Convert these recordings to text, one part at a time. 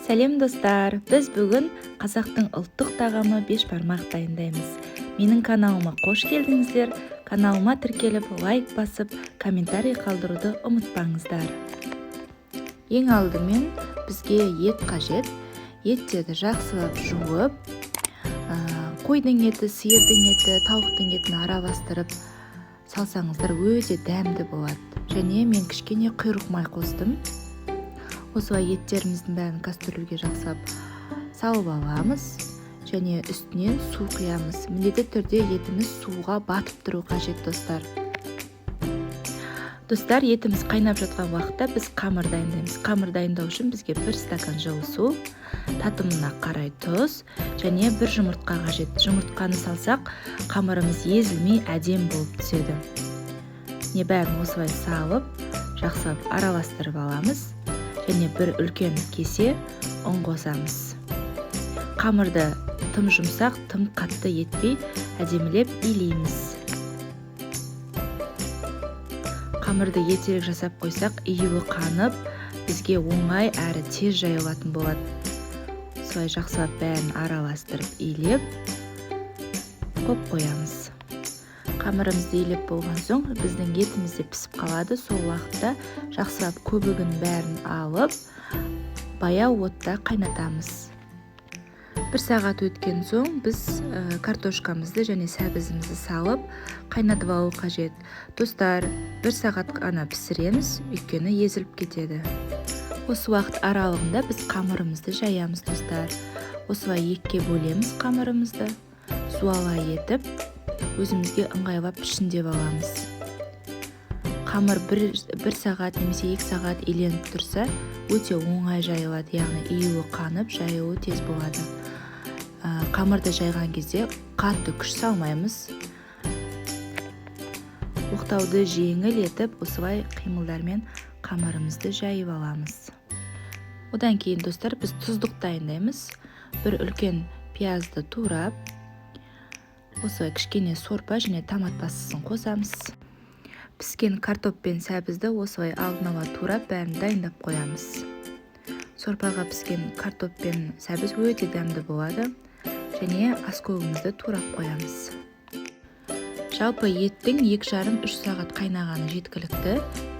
Сәлем достар, біз бүгін қазақтың ұлттық тағамы бешбармақ дайындаймыз. Менің каналыма қош келдіңіздер. Каналыма тіркеліп, лайк басып, комментарий қалдыруды ұмытпаңыздар. Ең алдымен бізге ет қажет. Еттерді жақсылап жуып, қойдың еті, сиырдың еті, тауықтың етін араластырып салсаңыздар өте дәмді болады. Және мен кішкене құйрық май қостым. Осылай еттеріміздің бәрін кастрөлге жақсылап салып аламыз. Және үстінен су құямыз. Міндетті түрде етіміз суға батып тұру қажет, достар. Достар, етіміз қайнап жатқан уақытта біз қамыр дайындаймыз. Қамыр дайындау үшін бізге 1 стакан жылы су, татымына қарай тұз және 1 жұмыртқа қажет. Жұмыртқаны салсақ, қамырымыз езілмей әдем болып түседі. Не бәрін осылай салып, жақсылап араластырып аламыз. Және бір үлкен кесе ұн қосамыз. Қамырды тым жұмсақ, тым қатты етпей әдемілеп илейміз. Қамырды ертерек жасап қойсақ, июі қанып, бізге оңай әрі тез жайылатын болады. Солай жақсылап бәрін араластырып илеп, қойамыз. Қамырымызды илеп болған соң, біздің етіміз де пісіп қалады. Сол уақытта жақсылап көбігін бәрін алып, баяу отта қайнатамыз. 1 сағат өткен соң біз картошкамызды және сәбізімізді салып қайнатып алу қажет. Достар, 1 сағат қана пісіреміз, өйткені езіліп кетеді. Осы уақыт аралығында біз қамырымызды жаямыз, достар. Осылай екіге бөлеміз қамырымызды. Суала етіп, өзімізге ыңғайлап пішіндеп аламыз. Қамыр 1 сағат немесе 2 сағат иленіп тұрса, өте оңай жайылады, яғни июі қанып, жайылуы тез болады. Қамырды жайған кезде қатты күш салмаймыз. Оқтауды жеңіл етіп, осылай қимылдармен қамырымызды жайып аламыз. Одан кейін, достар, біз тұздық дайындаймыз. Бір үлкен пиязды турап, осылай кішкене сорпа және томат пастасын қосамыз. Піскен картоп пен сәбізді осылай алдын ала турап, бәрін дайындап қоямыз. Сорпаға піскен картоп пен сәбіз өте дәмді болады. Және аскөбімізді турап қоямыз. Жалпы еттің 2,5-3 сағат қайнағаны жеткілікті.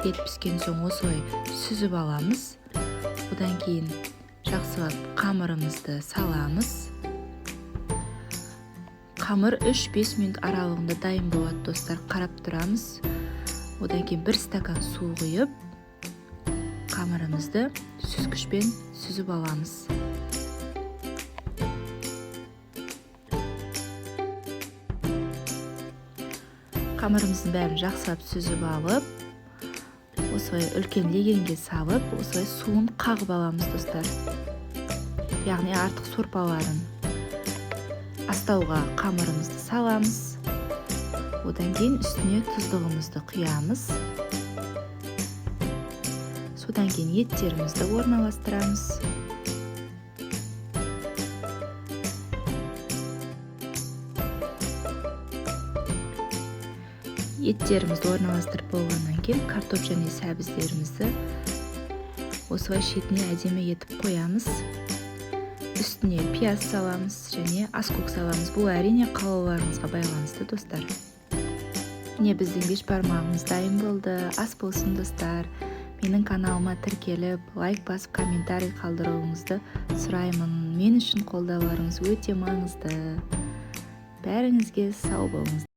Ет піскен соң осылай сүзіп аламыз. Одан кейін жақсылап қамырымызды саламыз. Қамыр 3-5 минут аралығында дайын болады, достар. Қарап тұрамыз. Одан кейін 1 стакан су құйып, қамырымызды сүзгішпен сүзіп аламыз. Қамырымыздың бәрін жақсылап сүзіп алып, осылай үлкен легенге салып, осылай суын қағып аламыз, достар. Яғни артық сорпаларын астауға қамырымызды саламыз. Одан кейін үстіне тұздығымызды құямыз. Содан кейін еттерімізді орналастырамыз. Еттерімізді орналастырып болғаннан кейін картоп және сәбіздерімізді осылай шетіне әдемі етіп қоямыз. Үстіне пияз саламыз және аскөк саламыз. Бұл әрине қалауларыңызға байланысты, достар. Міне біздің бешбармағымыз дайын болды. Ас болсын, достар. Менің каналыма тіркеліп, лайк басып, комментарий қалдыруыңызды сұраймын. Мен үшін қолдауларыңыз өте маңызды. Бәріңізге сау болыңыз.